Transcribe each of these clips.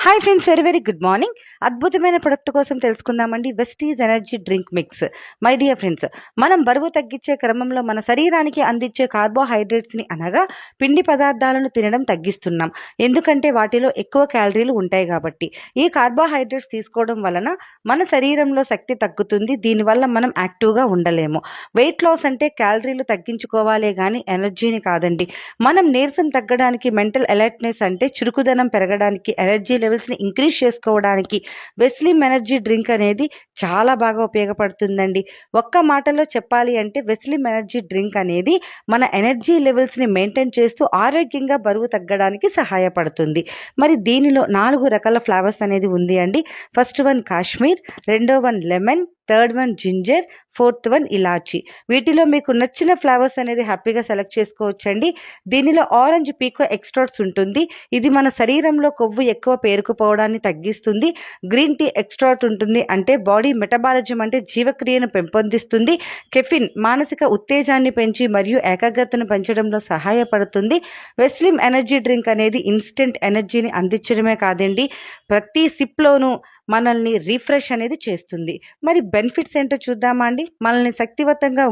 Hi friends, very very good morning. అద్భుతమైన product కోసం తెలుసుకుందామండి. Vestige energy drink mix. My dear friends, మనం బరువు తగ్గించే క్రమంలో మన శరీరానికి అందించే కార్బోహైడ్రేట్స్ని అనగా పిండి పదార్థాలను తినడం తగ్గిస్తున్నాం. ఎందుకంటే వాటిలో ఎక్కువ క్యాలరీలు ఉంటాయి కాబట్టి. ఈ కార్బోహైడ్రేట్స్ తీసుకోవడం వలన మన శరీరంలో శక్తి తగ్గుతుంది. దీనివల్ల మనం యాక్టివ్గా ఉండలేము. వెయిట్ లాస్ అంటే క్యాలరీలు తగ్గించుకోవాలే కానీ ఎనర్జీని కాదండి. మనం నీరసం తగ్గడానికి, మెంటల్ అలర్ట్నెస్ అంటే చురుకుదనం పెరగడానికి, ఎనర్జీ లెవెల్స్ని ఇంక్రీజ్ చేసుకోవడానికి వెస్లిమ్ ఎనర్జీ డ్రింక్ అనేది చాలా బాగా ఉపయోగపడుతుందండి. ఒక్క మాటలో చెప్పాలి అంటే వెస్లిమ్ ఎనర్జీ డ్రింక్ అనేది మన ఎనర్జీ లెవెల్స్ని మెయింటైన్ చేస్తూ ఆరోగ్యంగా బరువు తగ్గడానికి సహాయపడుతుంది. మరి దీనిలో 4 రకాల ఫ్లేవర్స్ అనేది ఉంది అండి. ఫస్ట్ వన్ కాశ్మీర్, రెండో one lemon, third one ginger, fourth one ఇలాచి. వీటిలో మీకు నచ్చిన ఫ్లేవర్స్ అనేది హ్యాపీగా సెలెక్ట్ చేసుకోవచ్చండి. దీనిలో ఆరెంజ్ పీకో ఎక్స్ట్రాట్స్ ఉంటుంది. ఇది మన శరీరంలో కొవ్వు ఎక్కువ పేరుకుపోవడాన్ని తగ్గిస్తుంది. గ్రీన్ టీ ఎక్స్ట్రాట్ ఉంటుంది, అంటే బాడీ మెటబాలిజం అంటే జీవక్రియను పెంపొందిస్తుంది. కెఫిన్ మానసిక ఉత్తేజాన్ని పెంచి మరియు ఏకాగ్రతను పెంచడంలో సహాయపడుతుంది. వెస్లిమ్ ఎనర్జీ డ్రింక్ అనేది ఇన్స్టెంట్ ఎనర్జీని అందించడమే కాదండి, ప్రతి సిప్లోనూ మనల్ని రిఫ్రెష్ అనేది చేస్తుంది. మరి బెనిఫిట్స్ ఏంటో చూద్దామా అండి. మనల్ని శక్తివంతంగా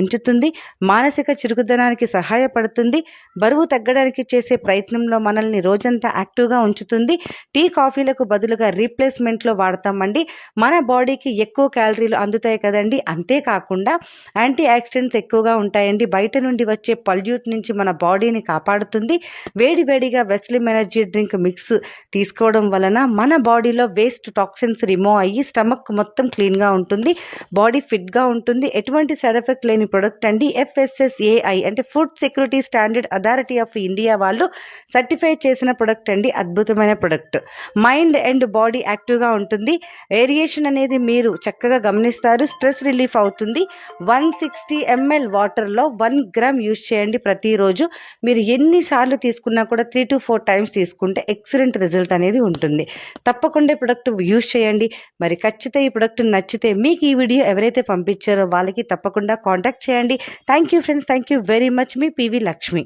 ఉంచుతుంది. మానసిక చురుకుదనానికి సహాయపడుతుంది. బరువు తగ్గడానికి చేసే ప్రయత్నంలో మనల్ని రోజంతా యాక్టివ్గా ఉంచుతుంది. టీ కాఫీలకు బదులుగా రీప్లేస్మెంట్లో వాడతామండి. మన బాడీకి ఎక్కువ క్యాలరీలు అందుతాయి కదండి. అంతేకాకుండా యాంటీ ఆక్సిడెంట్స్ ఎక్కువగా ఉంటాయండి. బయట నుండి వచ్చే పల్యూట్ నుంచి మన బాడీని కాపాడుతుంది. వేడివేడిగా వెస్లిమ్ ఎనర్జీ డ్రింక్ మిక్స్ తీసుకోవడం వలన మన బాడీలో వేస్ట్ టాక్సిన్స్ రిమూవ్ అయ్యి స్టమక్ మొత్తం క్లీన్గా ఉంటుంది. బాడీ ఫిట్గా ఉంటుంది. ఎటువంటి సైడ్ ఎఫెక్ట్ లేని ప్రొడక్ట్ అండి. FSSAI అంటే food security standard authority of India వాళ్ళు సర్టిఫై చేసిన ప్రొడక్ట్ అండి. అద్భుతమైన ప్రొడక్ట్. మైండ్ అండ్ బాడీ యాక్టివ్గా ఉంటుంది. వేరియేషన్ అనేది మీరు చక్కగా గమనిస్తారు. స్ట్రెస్ రిలీఫ్ అవుతుంది. 160 ml వాటర్లో 1 గ్రామ్ యూజ్ చేయండి ప్రతిరోజు. మీరు ఎన్నిసార్లు తీసుకున్నా కూడా 3 to 4 టైమ్స్ తీసుకుంటే ఎక్సలెంట్ రిజల్ట్ అనేది ఉంటుంది. తప్పకుండా ఈ ప్రొడక్ట్ యూజ్ చేయండి. మరి ఖచ్చితంగా ఈ ప్రొడక్ట్ నచ్చితే మీకు ఈ వీడియో ఎవరైతే పంపించారో వాళ్ళకి తప్పకుండా కాంటాక్ట్ చేయండి. Thank you friends, thank you very much. Me PV Lakshmi.